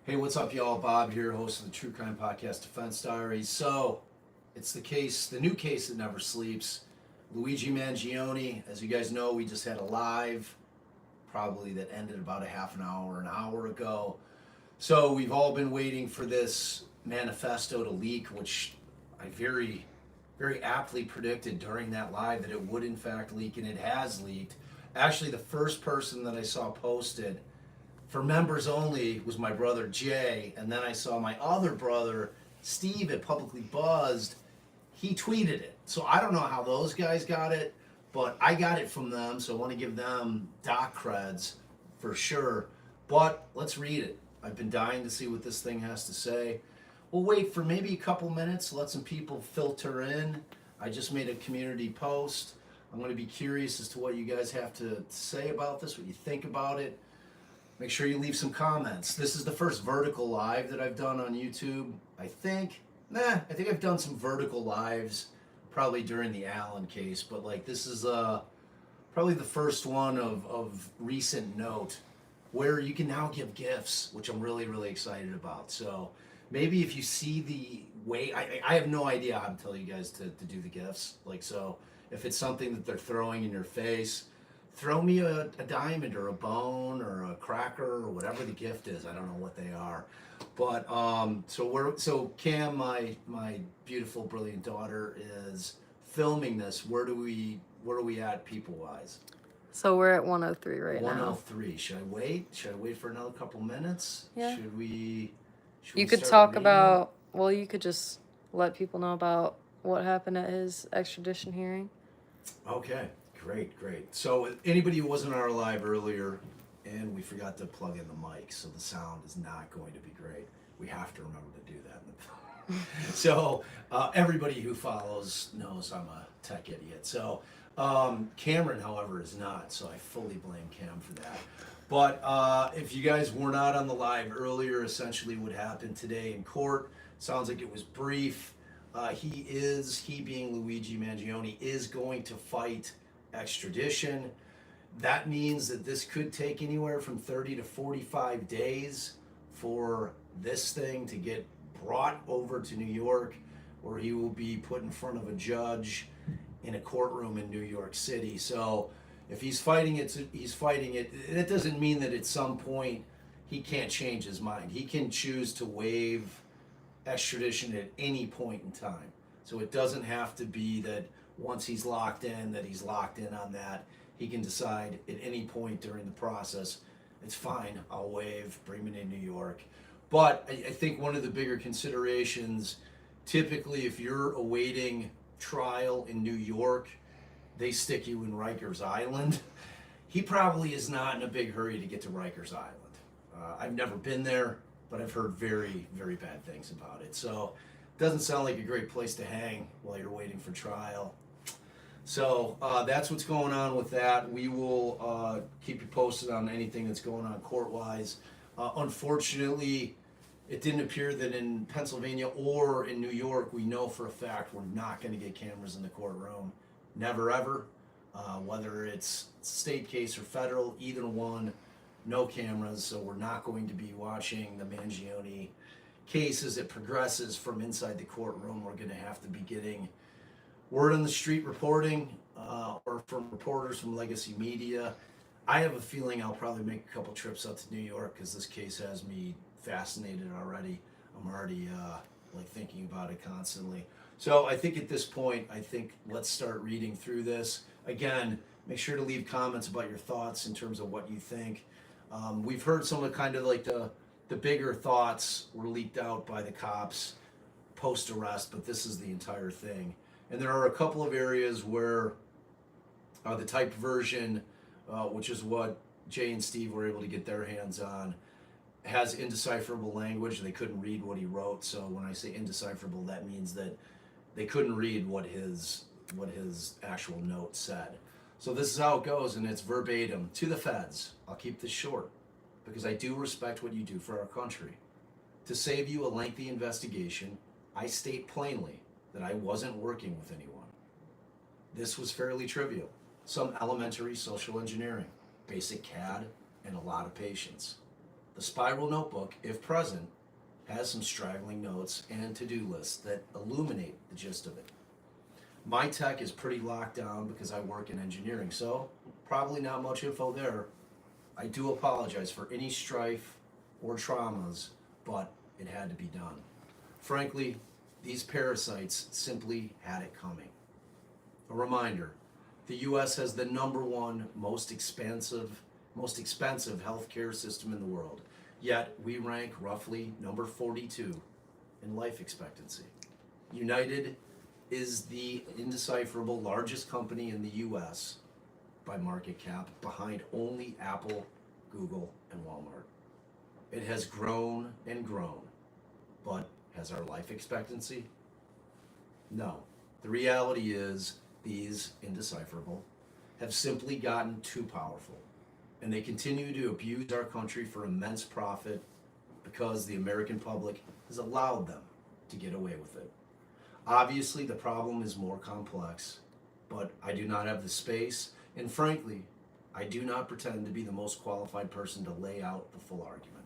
Hey, what's up, y'all? Bob here, host of the True Crime Podcast Defense Diaries. So, it's the new case that never sleeps. Luigi Mangione. As you guys know, we just had a live, probably that ended about a half an hour ago. So, we've all been waiting for this manifesto to leak, which I very aptly predicted during that live that it would in fact leak, and it has leaked. Actually, the first person that I saw posted for members only was my brother Jay, and then I saw my other brother Steve at Publicly Buzzed. He tweeted it, so I don't know how those guys got it, but I got it from them. So I want to give them doc creds for sure. But let's read it. I've been dying to see what this thing has to say. We'll wait for maybe a couple minutes, let some people filter in. I just made a community post. I'm going to be curious as to what you guys have to say about this, what you think about it. Make sure you leave some comments. This is the first vertical live that I've done on YouTube. I think I've done some vertical lives probably during the Allen case, but like this is probably the first one of recent note where you can now give gifts, which I'm really excited about. So maybe if you see the way, I have no idea how to tell you guys to do the gifts. Like, so if it's something that they're throwing in your face, throw me a diamond or a bone or a cracker or whatever the gift is. I don't know what they are, but so Cam, my beautiful brilliant daughter, is filming this. Where are we at people wise? So we're at 103 right now. 103. Should I wait? Should I wait for another couple minutes? Yeah. Should we? You could talk about. Well, you could just let people know about what happened at his extradition hearing. Okay. Great. So anybody who wasn't on our live earlier, and we forgot to plug in the mic, so the sound is not going to be great. We have to remember to do that. So everybody who follows knows I'm a tech idiot. So Cameron, however, is not, so I fully blame Cam for that. But if you guys were not on the live earlier, essentially what happened today in court, sounds like it was brief. He being Luigi Mangione, is going to fight extradition. That means that this could take anywhere from 30 to 45 days for this thing to get brought over to New York, where he will be put in front of a judge in a courtroom in New York City. So if he's fighting it, he's fighting it. That doesn't mean that at some point he can't change his mind. He can choose to waive extradition at any point in time. So it doesn't have to be that once he's locked in, that he's locked in on that. He can decide at any point during the process, it's fine, I'll waive, bring him in New York. But I think one of the bigger considerations, typically if you're awaiting trial in New York, they stick you in Rikers Island. He probably is not in a big hurry to get to Rikers Island. I've never been there, but I've heard very bad things about it. So it doesn't sound like a great place to hang while you're waiting for trial. So that's what's going on with that. We will keep you posted on anything that's going on court-wise. Unfortunately, it didn't appear that in Pennsylvania or in New York, we know for a fact we're not going to get cameras in the courtroom. Never ever. Whether it's state case or federal, either one, no cameras. So we're not going to be watching the Mangione case as it progresses from inside the courtroom. We're going to have to be getting word on the street reporting or from reporters from Legacy Media. I have a feeling I'll probably make a couple trips up to New York because this case has me fascinated already. I'm already thinking about it constantly. So I think at this point, let's start reading through this. Again, make sure to leave comments about your thoughts in terms of what you think. We've heard some of kind of like the bigger thoughts were leaked out by the cops post-arrest, but this is the entire thing. And there are a couple of areas where the typed version, which is what Jay and Steve were able to get their hands on, has indecipherable language. They couldn't read what he wrote. So when I say indecipherable, that means that they couldn't read what his actual note said. So this is how it goes, and it's verbatim. To the feds, I'll keep this short because I do respect what you do for our country. To save you a lengthy investigation, I state plainly that I wasn't working with anyone. This was fairly trivial. Some elementary social engineering, basic CAD, and a lot of patience. The spiral notebook, if present, has some straggling notes and to-do lists that illuminate the gist of it. My tech is pretty locked down because I work in engineering, so probably not much info there. I do apologize for any strife or traumas, but it had to be done. Frankly, these parasites simply had it coming. A reminder, the US has the #1 most expensive healthcare system in the world, yet we rank roughly number 42 in life expectancy. United is the indecipherable largest company in the US by market cap, behind only Apple, Google, and Walmart. It has grown and grown, but has our life expectancy? No. The reality is these indecipherable have simply gotten too powerful, and they continue to abuse our country for immense profit because the American public has allowed them to get away with it. Obviously, the problem is more complex, but I do not have the space, and frankly, I do not pretend to be the most qualified person to lay out the full argument.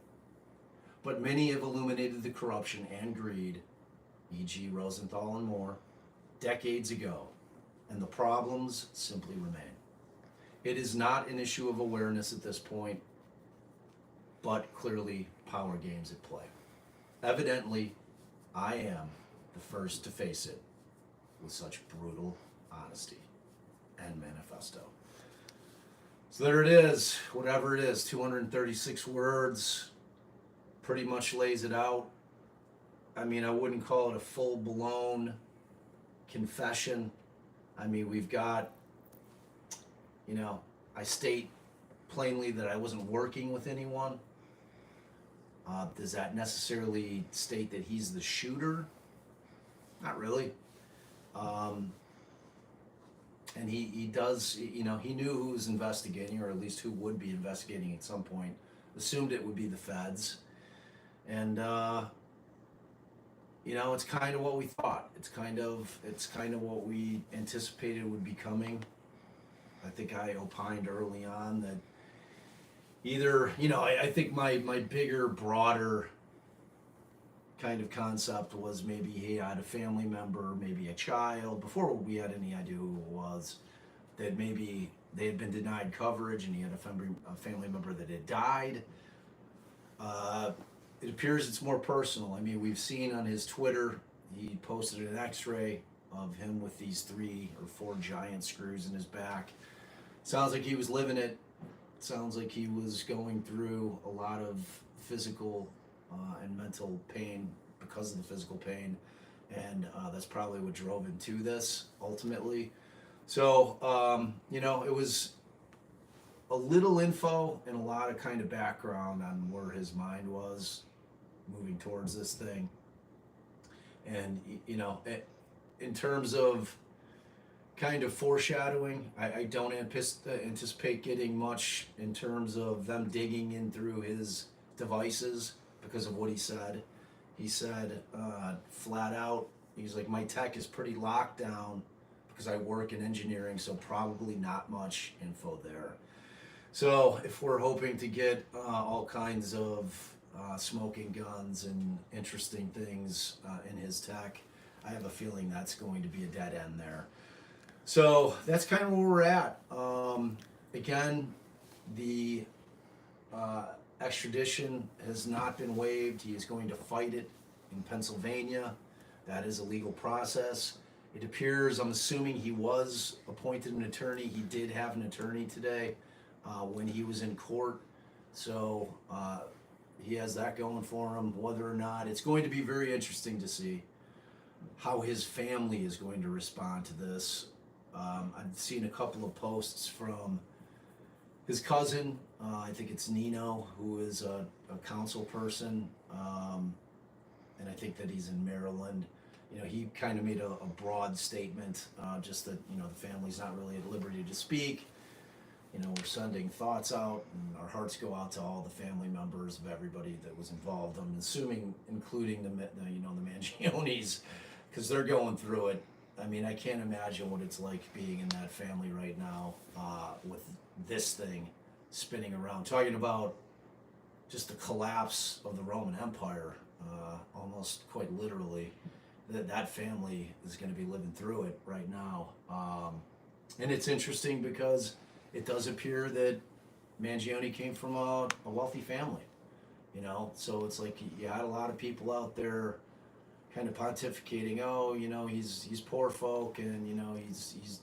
But many have illuminated the corruption and greed, e.g. Rosenthal and more, decades ago, and the problems simply remain. It is not an issue of awareness at this point, but clearly power games at play. Evidently, I am the first to face it with such brutal honesty and manifesto. So there it is, whatever it is, 236 words, pretty much lays it out. I mean, I wouldn't call it a full-blown confession. I mean, we've got, I state plainly that I wasn't working with anyone. Does that necessarily state that he's the shooter? Not really. And he does, he knew who was investigating, or at least who would be investigating at some point. Assumed it would be the feds. And, it's kind of what we thought. It's kind of what we anticipated would be coming. I think I opined early on that either, I think my bigger, broader kind of concept was maybe he had a family member, maybe a child, before we had any idea who it was, that maybe they had been denied coverage and he had a family member that had died. It appears it's more personal. I mean, we've seen on his Twitter, he posted an x-ray of him with these 3 or 4 giant screws in his back. Sounds like he was living it. Sounds like he was going through a lot of physical and mental pain because of the physical pain, and that's probably what drove him to this ultimately. So it was a little info and a lot of kind of background on where his mind was moving towards this thing. And in terms of kind of foreshadowing, I don't anticipate getting much in terms of them digging in through his devices because of what he said. He said flat out, he's like, my tech is pretty locked down because I work in engineering, so probably not much info there. So if we're hoping to get all kinds of smoking guns and interesting things in his tech, I have a feeling that's going to be a dead end there. So that's kind of where we're at. Again, the extradition has not been waived. He is going to fight it in Pennsylvania. That is a legal process. It appears, I'm assuming he was appointed an attorney. He did have an attorney today when he was in court. So he has that going for him. Whether or not, it's going to be very interesting to see how his family is going to respond to this. I've seen a couple of posts from his cousin, I think it's Nino, who is a council person, and I think that he's in Maryland. He kind of made a broad statement, just that, the family's not really at liberty to speak. We're sending thoughts out, and our hearts go out to all the family members of everybody that was involved. I'm assuming, including the Mangiones, because they're going through it. I mean, I can't imagine what it's like being in that family right now with this thing spinning around. Talking about just the collapse of the Roman Empire, almost quite literally. That family is going to be living through it right now. And it's interesting because it does appear that Mangione came from a wealthy family, you know? So it's like you had a lot of people out there kind of pontificating, oh, you know, he's poor folk and, you know, he's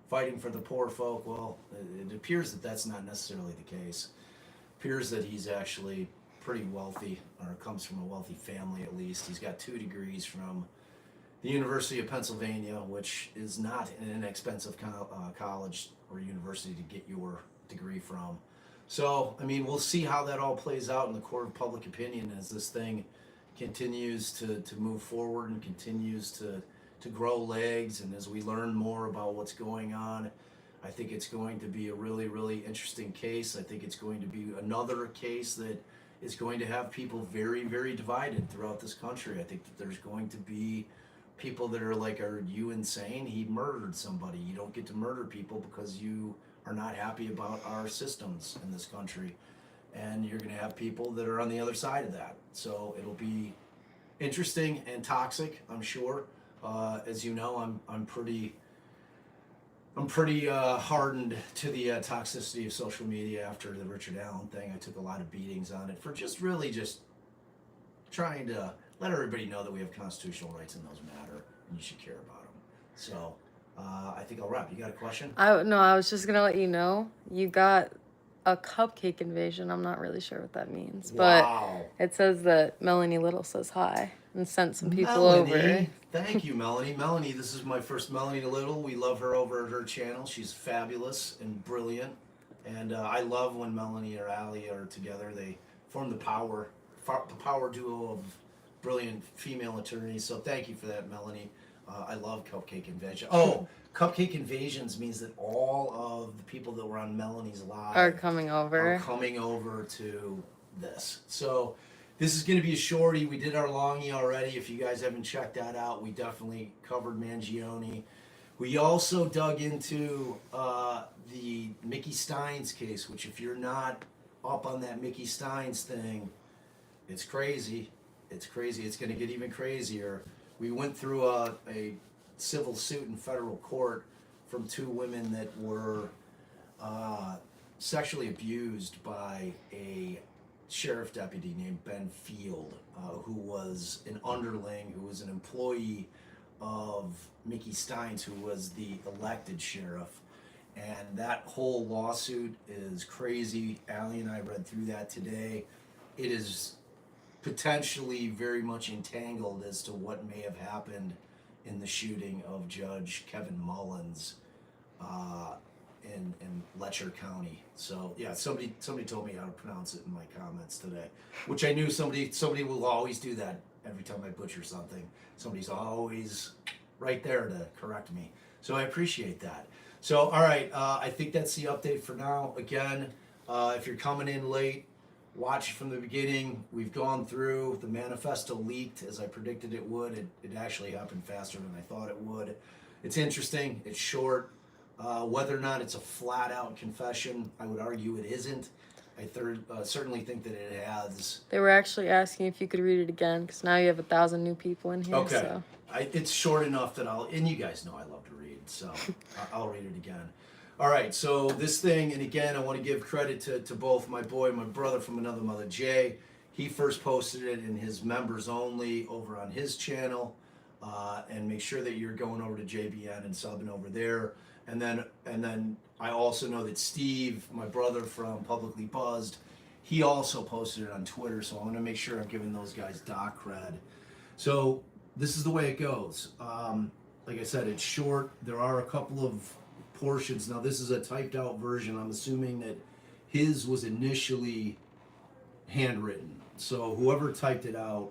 fighting for the poor folk. Well, it appears that that's not necessarily the case. It appears that he's actually pretty wealthy, or comes from a wealthy family at least. He's got 2 degrees from the University of Pennsylvania, which is not an inexpensive college or university to get your degree from. So, I mean, we'll see how that all plays out in the court of public opinion as this thing continues to move forward and continues to grow legs. And as we learn more about what's going on, I think it's going to be a really, really interesting case. I think it's going to be another case that is going to have people very, very divided throughout this country. I think that there's going to be people that are like, are you insane? He murdered somebody. You don't get to murder people because you are not happy about our systems in this country. And you're going to have people that are on the other side of that. So it'll be interesting and toxic, I'm sure. As you know, I'm pretty hardened to the toxicity of social media after the Richard Allen thing. I took a lot of beatings on it for just trying to let everybody know that we have constitutional rights and those matter, and you should care about them. So I think I'll wrap. You got a question? I was just gonna let you know you got a cupcake invasion. I'm not really sure what that means, Wow. but it says that Melanie Little says hi and sent some people Melanie, over. Thank you, Melanie. Melanie, this is my first Melanie Little. We love her over at her channel. She's fabulous and brilliant. And I love when Melanie or Allie are together. They form the power duo of brilliant female attorneys. So thank you for that, Melanie. I love Cupcake Invasion. Oh, Cupcake Invasions means that all of the people that were on Melanie's live Are coming over. to this. So this is going to be a shorty. We did our longie already. If you guys haven't checked that out, we definitely covered Mangione. We also dug into the Mickey Steins case, which if you're not up on that Mickey Steins thing, it's crazy. It's crazy. It's going to get even crazier. We went through a civil suit in federal court from 2 women that were sexually abused by a sheriff deputy named Ben Field, who was an underling, who was an employee of Mickey Steins, who was the elected sheriff. And that whole lawsuit is crazy. Allie and I read through that today. It is potentially very much entangled as to what may have happened in the shooting of Judge Kevin Mullins in Letcher County. So yeah, somebody told me how to pronounce it in my comments today, which I knew somebody will always do that every time I butcher something. Somebody's always right there to correct me. So I appreciate that. So all right, I think that's the update for now. Again, if you're coming in late, watch from the beginning. We've gone through. The manifesto leaked as I predicted it would. It actually happened faster than I thought it would. It's interesting. It's short. Whether or not it's a flat-out confession, I would argue it isn't. I certainly think that it has. They were actually asking if you could read it again because now you have 1,000 new people in here. Okay. So. It's short enough that and you guys know I love to read, so I'll read it again. All right, so this thing, and again, I want to give credit to both my brother from another mother, Jay. He first posted it in his members only over on his channel, and make sure that you're going over to JBN and subbing over there. And then I also know that Steve, my brother from Publicly Buzzed, he also posted it on Twitter, so I'm going to make sure I'm giving those guys doc cred. So this is the way it goes. Like I said, it's short. There are a couple of portions. Now this is a typed out version. I'm assuming that his was initially handwritten. So whoever typed it out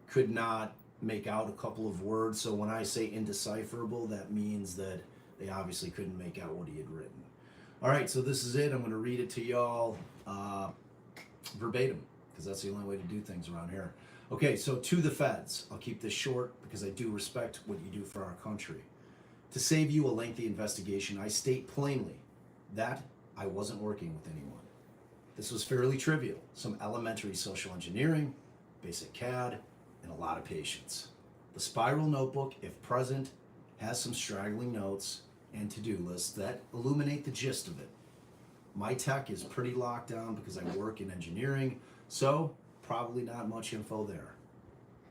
could not make out a couple of words. So when I say indecipherable, that means that they obviously couldn't make out what he had written. All right, so this is it. I'm going to read it to y'all verbatim because that's the only way to do things around here. Okay, so to the feds. I'll keep this short because I do respect what you do for our country. To save you a lengthy investigation, I state plainly that I wasn't working with anyone. This was fairly trivial. Some elementary social engineering, basic CAD, and a lot of patience. The spiral notebook, if present, has some straggling notes and to-do lists that illuminate the gist of it. My tech is pretty locked down because I work in engineering, so probably not much info there.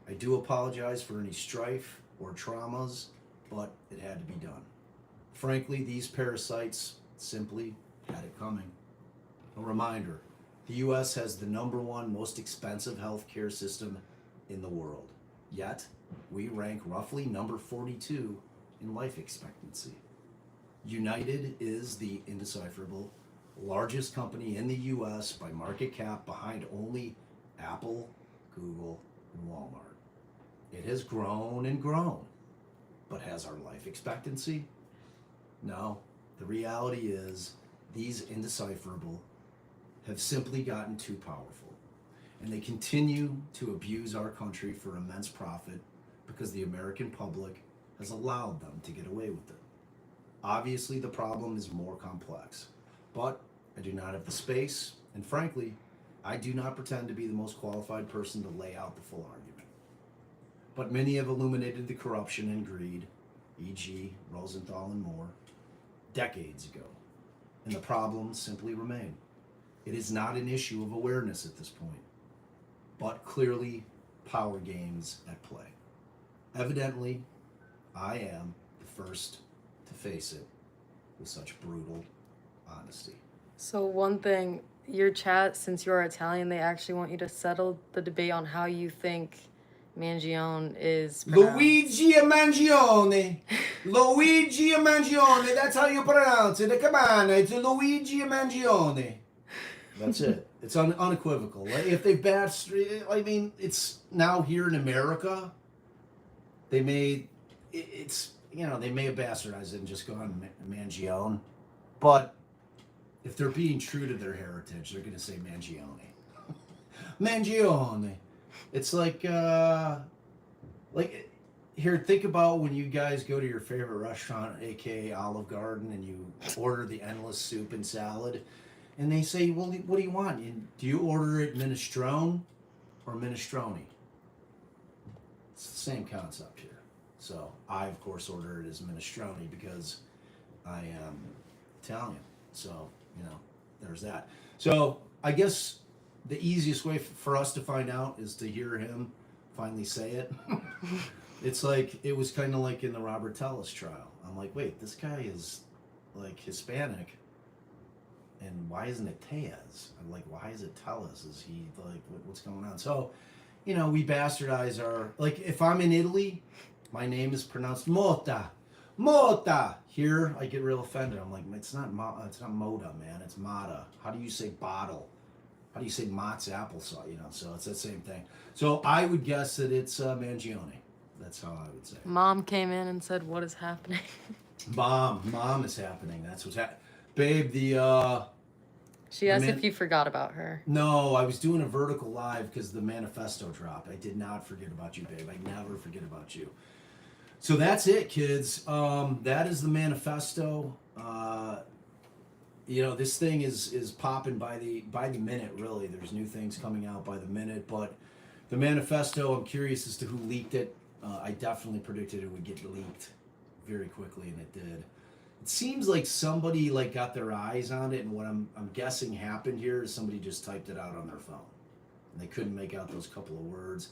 I do apologize for any strife or traumas, but it had to be done. Frankly, these parasites simply had it coming. A reminder, the US has the #1 most expensive healthcare system in the world. Yet, we rank roughly number 42 in life expectancy. United is the indecipherable largest company in the US by market cap, behind only Apple, Google, and Walmart. It has grown and grown, but has our life expectancy? No. The reality is these indecipherable have simply gotten too powerful, and they continue to abuse our country for immense profit because the American public has allowed them to get away with it. Obviously, the problem is more complex, but I do not have the space, and frankly, I do not pretend to be the most qualified person to lay out the full argument. But many have illuminated the corruption and greed, e.g. Rosenthal and more, decades ago, and the problems simply remain. It is not an issue of awareness at this point, but clearly power games at play. Evidently, I am the first to face it with such brutal honesty. So one thing, your chat, since you're Italian, they actually want you to settle the debate on how you think Mangione is pronounced. Luigi Mangione. Luigi Mangione. That's how you pronounce it. Come on, it's Luigi Mangione. That's it. It's unequivocal. Like, if they bashed, I mean, it's now here in America. They may, it's, you know, they may have bastardized it and just gone Mangione, but if they're being true to their heritage, they're going to say Mangione. Mangione. It's like here, think about when you guys go to your favorite restaurant, aka Olive Garden, and you order the endless soup and salad, and they say, well, what do you want? Do you order it minestrone or minestrone? It's the same concept here. So I, of course, order it as minestrone because I am Italian. So, you know, there's that. So I guess the easiest way for us to find out is to hear him finally say it. It's like, it was kind of like in the Robert Tellis trial. I'm like, wait, this guy is like Hispanic, and why isn't it Tellez? I'm like, why is it Tellis? Is he like, what's going on? So, you know, we bastardize our, like, if I'm in Italy, my name is pronounced Mota. Mota. Here, I get real offended. I'm like, it's not Mota, man. It's Mata. How do you say bottle? How do you say Mott's applesauce? You know, so it's the same thing. So I would guess that it's Mangione. That's how I would say it. Mom came in and said, what is happening? Mom is happening. That's what's happening. Babe, She asked if you forgot about her. No, I was doing a vertical live because the manifesto dropped. I did not forget about you, babe. I never forget about you. So that's it, kids. That is the manifesto. You know, this thing is popping by the minute, really. There's new things coming out by the minute, but the manifesto, I'm curious as to who leaked it. I definitely predicted it would get leaked very quickly, and it did. It seems like somebody got their eyes on it, and what I'm guessing happened here is somebody just typed it out on their phone, and they couldn't make out those couple of words.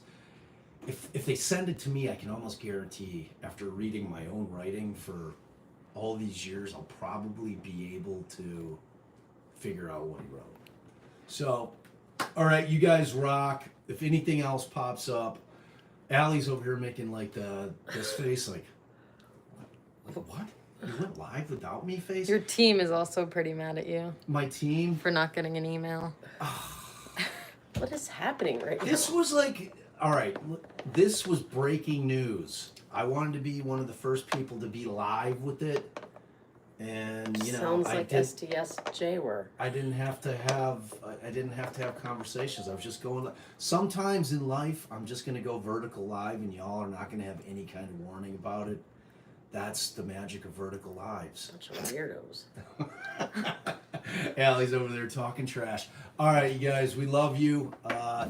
If they send it to me, I can almost guarantee, after reading my own writing for all these years, I'll probably be able to figure out what he wrote. So, all right, you guys rock. If anything else pops up, Allie's over here making this face, like, what? You went live without me face? Your team is also pretty mad at you. My team? For not getting an email. What is happening right now? This was all right, this was breaking news. I wanted to be one of the first people to be live with it. And, you know, Sounds like STSJ were. I didn't have to have conversations. I was just going. Sometimes in life, I'm just going to go vertical live, and y'all are not going to have any kind of warning about it. That's the magic of vertical lives. Bunch of weirdos. Allie's over there talking trash. All right, you guys, we love you.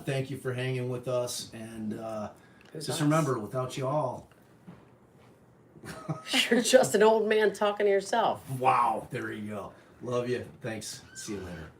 Thank you for hanging with us. And Who's just us? remember, without you all. You're just an old man talking to yourself. Wow, there you go. Love you. Thanks. See you later.